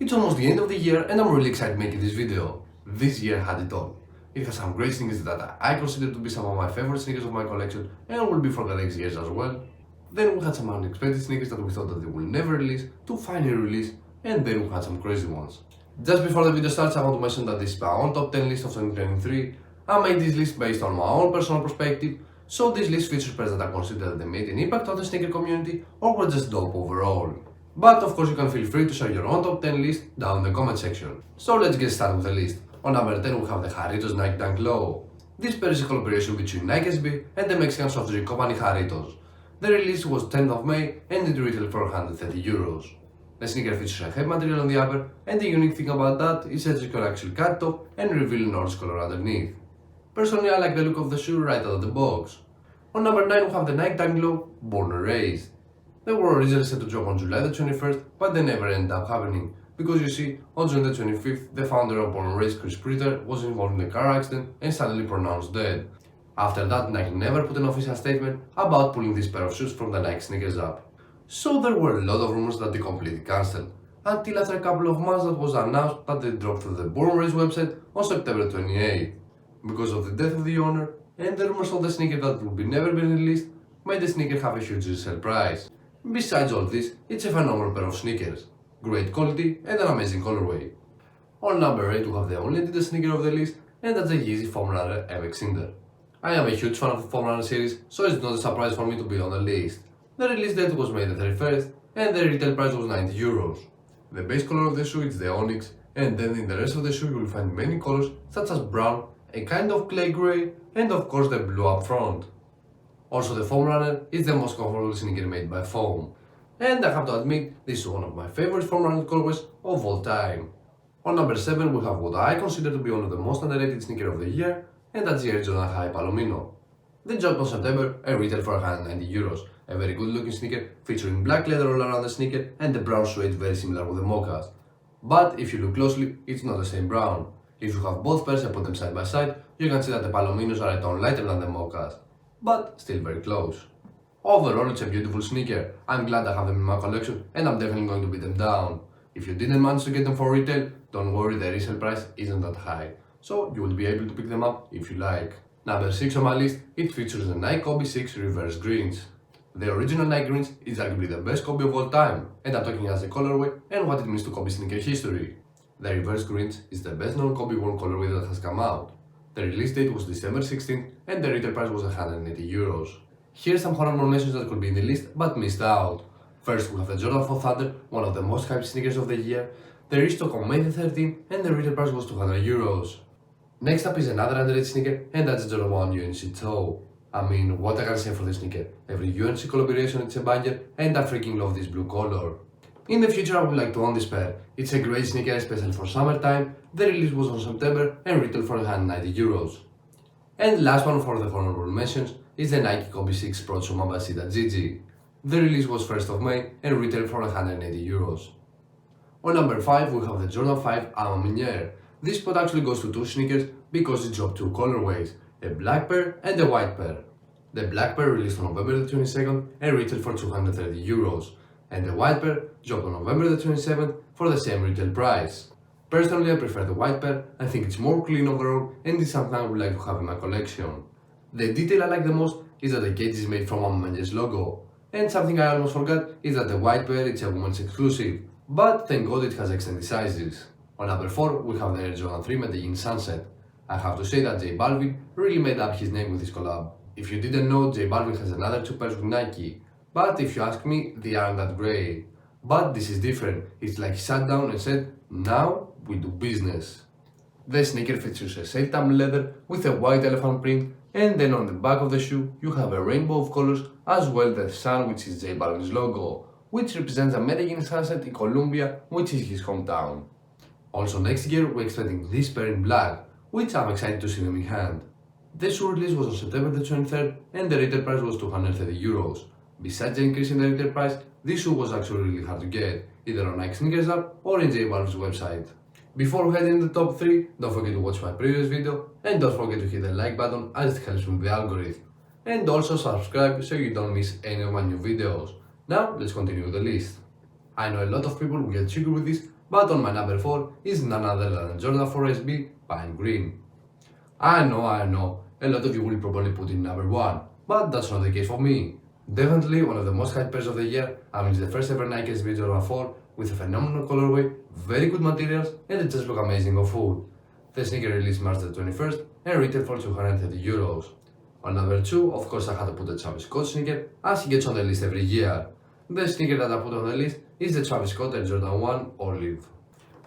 It's almost the end of the year and I'm really excited making this video. This year had it all. It has some great sneakers that I consider to be some of my favorite sneakers of my collection and will be for the next years as well. Then we had some unexpected sneakers that we thought that they will never release to finally release, and then we had some crazy ones. Just before the video starts, I want to mention that this is my own top 10 list of 2023. I made this list based on my own personal perspective, so this list features pairs that I consider that they made an impact on the sneaker community or were just dope overall. But of course you can feel free to share your own top 10 list down in the comment section. So let's get started with the list. On number 10 we have the Jarritos Nike Dunk Low. This pair is a collaboration between Nike SB and the Mexican soft drink company Jarritos. The release was 10th of May and it retailed for 130 euros. The sneaker features a heavy material on the upper, and the unique thing about that is that you can actually cut it off and reveal an orange color underneath. Personally, I like the look of the shoe right out of the box. On number 9 we have the Nike Dunk Low Born and Raised. They were originally set to drop on July the 21st, but they never ended up happening. Because you see, on June the 25th, the founder of Born and Raised, Chris Pritter, was involved in a car accident and suddenly pronounced dead. After that, Nike never put an official statement about pulling this pair of shoes from the Nike sneakers app. So there were a lot of rumors that they completely cancelled, until after a couple of months it was announced that they dropped through the Born and Raised website on September 28th. Because of the death of the owner, and the rumors of the sneaker that would be never been released, made the sneaker have a huge resale price. Besides all this, it's a phenomenal pair of sneakers, great quality and an amazing colorway. On number 8 we have the only Adidas sneaker of the list, and that's the Yeezy Foam Runner MX Cinder. I am a huge fan of the Foam Runner series, so it's not a surprise for me to be on the list. The release date was May the 31st, and the retail price was 90 euros. The base color of the shoe is the onyx, and then in the rest of the shoe you will find many colors such as brown, a kind of clay grey, and of course the blue up front. Also, the Foam Runner is the most comfortable sneaker made by foam. And I have to admit, this is one of my favorite Foam Runner colorways of all time. On number 7 we have what I consider to be one of the most underrated sneakers of the year, and that's the Air Jordan High Palomino. They dropped on September and retailed for 190 euros, a very good looking sneaker featuring black leather all around the sneaker and the brown suede very similar with the mochas. But if you look closely, it's not the same brown. If you have both pairs and put them side by side, you can see that the Palominos are a tone lighter than the mochas, but still very close. Overall, it's a beautiful sneaker. I'm glad I have them in my collection and I'm definitely going to beat them down. If you didn't manage to get them for retail, don't worry, the resale price isn't that high, so you will be able to pick them up if you like. Number 6 on my list, it features the Nike Kobe 6 Reverse Greens. The original Nike Greens is arguably the best Kobe of all time, and I'm talking as a colorway and what it means to Kobe sneaker history. The Reverse Greens is the best known Kobe worn colorway that has come out. The release date was December 16th and the retail price was 180 euros. Here are some honorable mentions that could be in the list but missed out. First we have the Jordan 4 Thunder, one of the most hyped sneakers of the year. The restock on May the 13th and the retail price was 200 euros. Next up is another underrated sneaker, and that's Jordan 1 UNC Toe. I mean, what I can say for this sneaker, every UNC collaboration is a banger and I freaking love this blue color. In the future I would like to own this pair. It's a great sneaker especially for summertime. The release was on September and retailed for 190 euros. And last one for the honorable mentions is the Nike Kobe 6 Procho Mambasita GG. The release was 1st of May and retailed for 180 euros. On number 5 we have the Jordan 5 Ama Miniere. This spot actually goes to two sneakers because it dropped two colorways, a black pair and a white pair. The black pair released on November the 22nd and retailed for 230 euros, and the white pair dropped on November the 27th for the same retail price. Personally, I prefer the white pair. I think it's more clean overall and it's something I would like to have in my collection. The detail I like the most is that the cage is made from Ama Miniere's logo. And something I almost forgot is that the white pair is a women's exclusive, but thank God it has extended sizes. On number 4 we have the Air Jordan 3 Medellin Sunset. I have to say that J Balvin really made up his name with this collab. If you didn't know, J Balvin has another two pairs with Nike, but if you ask me, they aren't that great. But this is different, it's like he sat down and said, now we do business. The sneaker features a satin leather with a white elephant print, and then on the back of the shoe you have a rainbow of colors as well the sun, which is J Balvin's logo, which represents a Medellin sunset in Colombia, which is his hometown. Also next year we're expecting this pair in black, which I'm excited to see them in hand. The shoe release was on September the 23rd and the retail price was 230 euros. Besides the increase in the retail price, this shoe was actually really hard to get, either on Nike Sneakers app or in J Balvin's website. Before we head into the top 3, don't forget to watch my previous video and don't forget to hit the like button as it helps with the algorithm. And also subscribe so you don't miss any of my new videos. Now let's continue with the list. I know a lot of people will get triggered with this, But on my number 4 is none other than Jordan 4 SB Pine Green. I know, a lot of you will probably put in number 1, but that's not the case for me. Definitely one of the most hyped pairs of the year, it's the first ever Nike SB Jordan 4 with a phenomenal colorway, very good materials, and it just look amazing on foot. The sneaker released March the 21st and retailed for €230. On number 2, of course I had to put the Travis Scott sneaker, as he gets on the list every year. The sneaker that I put on the list is the Travis Scott Air Jordan 1 Olive.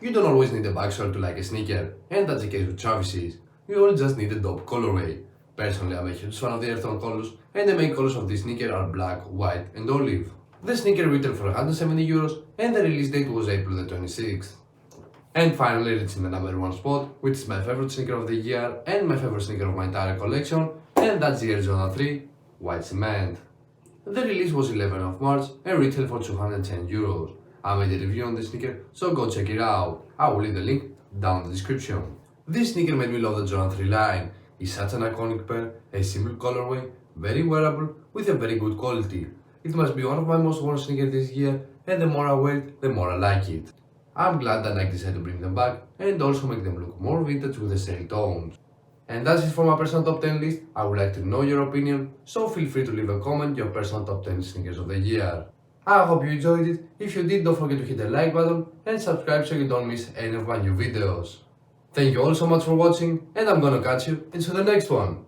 You don't always need a backsole to like a sneaker, and that's the case with Travis's. You all just need a dope colorway. Personally, I'm a huge fan of the earth tone colors, and the main colors of this sneaker are black, white, and olive. The sneaker retailed for €170, and the release date was April the 26th. And finally, reaching the number 1 spot, which is my favorite sneaker of the year and my favorite sneaker of my entire collection, and that's the Air Jordan 3 White Cement. The release was 11th of March and retailed for €210. I made a review on this sneaker, so go check it out. I will leave the link down in the description. This sneaker made me love the Jordan 3 line. It's such an iconic pair, a simple colorway, very wearable, with a very good quality. It must be one of my most worn sneakers this year, and the more I wear it, the more I like it. I'm glad that Nike decided to bring them back and also make them look more vintage with the sale tones. And that's it for my personal top 10 list. I would like to know your opinion, so feel free to leave a comment your personal top 10 sneakers of the year. I hope you enjoyed it. If you did, don't forget to hit the like button and subscribe so you don't miss any of my new videos. Thank you all so much for watching, and I'm gonna catch you into the next one.